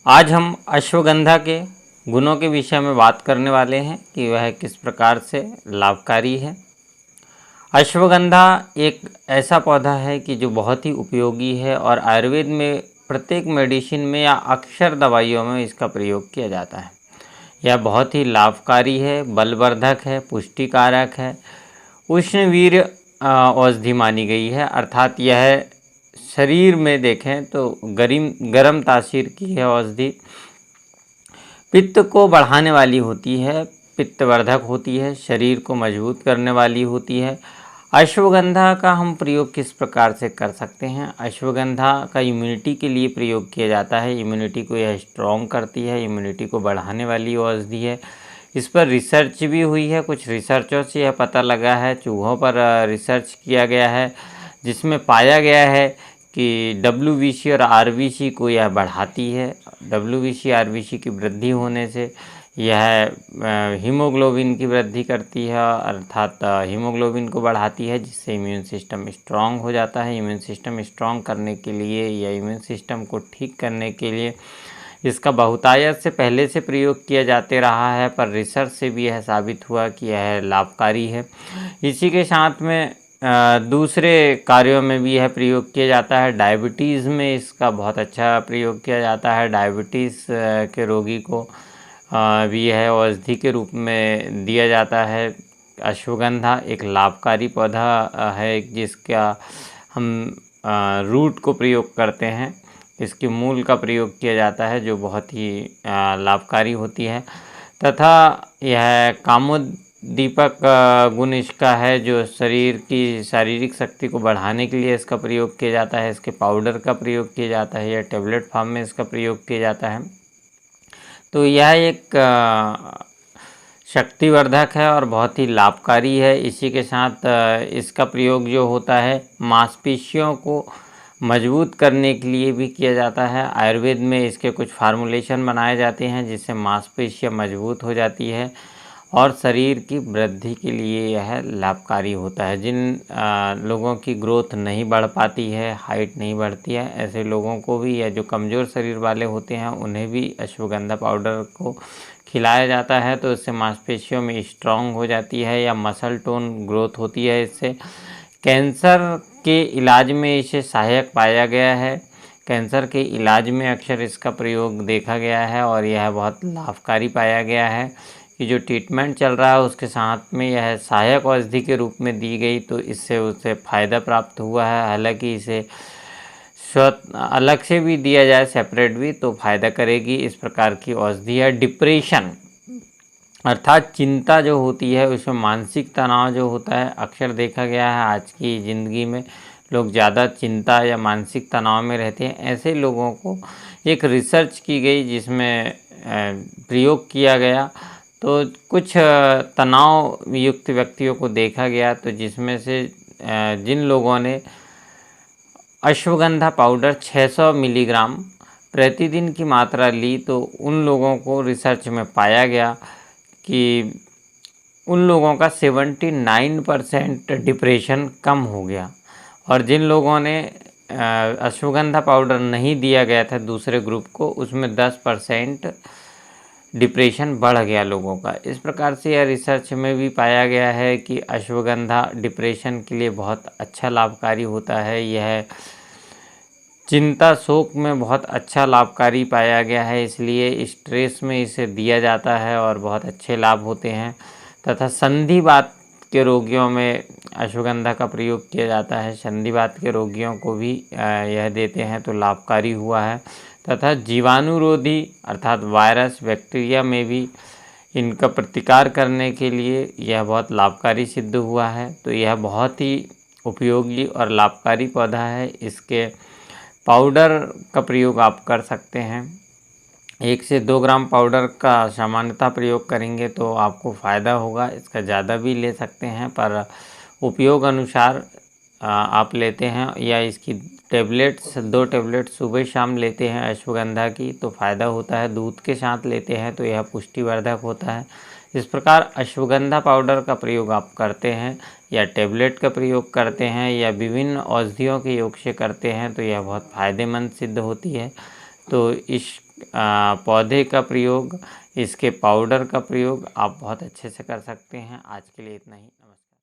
आज हम अश्वगंधा के गुणों के विषय में बात करने वाले हैं कि वह किस प्रकार से लाभकारी है। अश्वगंधा एक ऐसा पौधा है कि जो बहुत ही उपयोगी है और आयुर्वेद में प्रत्येक मेडिसिन में या अक्सर दवाइयों में इसका प्रयोग किया जाता है। यह बहुत ही लाभकारी है, बलवर्धक है, पुष्टिकारक है, उष्णवीर्य औषधि मानी गई है। अर्थात यह शरीर में देखें तो गर्म तासीर की है औषधि। पित्त को बढ़ाने वाली होती है, पित्तवर्धक होती है, शरीर को मजबूत करने वाली होती है। अश्वगंधा का हम प्रयोग किस प्रकार से कर सकते हैं? अश्वगंधा का इम्यूनिटी के लिए प्रयोग किया जाता है। इम्यूनिटी को यह स्ट्रॉन्ग करती है, इम्यूनिटी को बढ़ाने वाली औषधि है। इस पर रिसर्च भी हुई है, कुछ रिसर्चों से यह पता लगा है, चूहों पर रिसर्च किया गया है, जिसमें पाया गया है कि WBC और RBC को यह बढ़ाती है। WBC RBC की वृद्धि होने से यह हीमोग्लोबिन की वृद्धि करती है, अर्थात हीमोग्लोबिन को बढ़ाती है, जिससे इम्यून सिस्टम स्ट्रांग हो जाता है। इम्यून सिस्टम स्ट्रांग करने के लिए या इम्यून सिस्टम को ठीक करने के लिए इसका बहुतायत से पहले से प्रयोग किया जाते रहा है, पर रिसर्च से भी यह साबित हुआ कि यह लाभकारी है। इसी के साथ में दूसरे कार्यों में भी यह प्रयोग किया जाता है। डायबिटीज़ में इसका बहुत अच्छा प्रयोग किया जाता है। डायबिटीज़ के रोगी को भी यह औषधि के रूप में दिया जाता है। अश्वगंधा एक लाभकारी पौधा है जिसका हम रूट को प्रयोग करते हैं, इसके मूल का प्रयोग किया जाता है, जो बहुत ही लाभकारी होती है। तथा यह कामोद्दीपक गुण इसका है, जो शरीर की शारीरिक शक्ति को बढ़ाने के लिए इसका प्रयोग किया जाता है। इसके पाउडर का प्रयोग किया जाता है या टेबलेट फॉर्म में इसका प्रयोग किया जाता है। तो यह एक शक्तिवर्धक है और बहुत ही लाभकारी है। इसी के साथ इसका प्रयोग जो होता है मांसपेशियों को मजबूत करने के लिए भी किया जाता है। आयुर्वेद में इसके कुछ फार्मूलेशन बनाए जाते हैं जिससे मांसपेशियाँ मजबूत हो जाती है और शरीर की वृद्धि के लिए यह लाभकारी होता है। जिन लोगों की ग्रोथ नहीं बढ़ पाती है, हाइट नहीं बढ़ती है, ऐसे लोगों को भी या जो कमज़ोर शरीर वाले होते हैं उन्हें भी अश्वगंधा पाउडर को खिलाया जाता है, तो इससे मांसपेशियों में स्ट्रांग हो जाती है या मसल टोन ग्रोथ होती है। इससे कैंसर के इलाज में इसे सहायक पाया गया है। कैंसर के इलाज में अक्सर इसका प्रयोग देखा गया है और यह बहुत लाभकारी पाया गया है कि जो ट्रीटमेंट चल रहा है उसके साथ में यह सहायक औषधि के रूप में दी गई, तो इससे उसे फ़ायदा प्राप्त हुआ है। हालांकि इसे अलग से भी दिया जाए, सेपरेट भी, तो फ़ायदा करेगी। इस प्रकार की औषधि है। डिप्रेशन अर्थात चिंता जो होती है, उसमें मानसिक तनाव जो होता है, अक्सर देखा गया है आज की ज़िंदगी में लोग ज़्यादा चिंता या मानसिक तनाव में रहते हैं। ऐसे लोगों को एक रिसर्च की गई जिसमें प्रयोग किया गया, तो कुछ तनाव युक्त व्यक्तियों को देखा गया, तो जिसमें से जिन लोगों ने अश्वगंधा पाउडर 600 मिलीग्राम प्रतिदिन की मात्रा ली, तो उन लोगों को रिसर्च में पाया गया कि उन लोगों का 79% डिप्रेशन कम हो गया। और जिन लोगों ने अश्वगंधा पाउडर नहीं दिया गया था दूसरे ग्रुप को, उसमें 10% डिप्रेशन बढ़ गया लोगों का। इस प्रकार से यह रिसर्च में भी पाया गया है कि अश्वगंधा डिप्रेशन के लिए बहुत अच्छा लाभकारी होता है। यह चिंता शोक में बहुत अच्छा लाभकारी पाया गया है, इसलिए स्ट्रेस में इसे दिया जाता है और बहुत अच्छे लाभ होते हैं। तथा संधिवात के रोगियों में अश्वगंधा का प्रयोग किया जाता है। संधिवात के रोगियों को भी यह देते हैं तो लाभकारी हुआ है। तथा जीवाणुरोधी अर्थात वायरस बैक्टीरिया में भी इनका प्रतिकार करने के लिए यह बहुत लाभकारी सिद्ध हुआ है। तो यह बहुत ही उपयोगी और लाभकारी पौधा है। इसके पाउडर का प्रयोग आप कर सकते हैं। 1 से 2 ग्राम पाउडर का सामान्यतः प्रयोग करेंगे तो आपको फ़ायदा होगा। इसका ज़्यादा भी ले सकते हैं, पर उपयोग अनुसार आप लेते हैं या इसकी टेबलेट्स 2 टेबलेट सुबह शाम लेते हैं अश्वगंधा की, तो फ़ायदा होता है। दूध के साथ लेते हैं तो यह पुष्टिवर्धक होता है। इस प्रकार अश्वगंधा पाउडर का प्रयोग आप करते हैं या टेबलेट का प्रयोग करते हैं या विभिन्न औषधियों के योग से करते हैं, तो यह बहुत फ़ायदेमंद सिद्ध होती है। तो इस पौधे का प्रयोग, इसके पाउडर का प्रयोग आप बहुत अच्छे से कर सकते हैं। आज के लिए इतना ही। नमस्कार।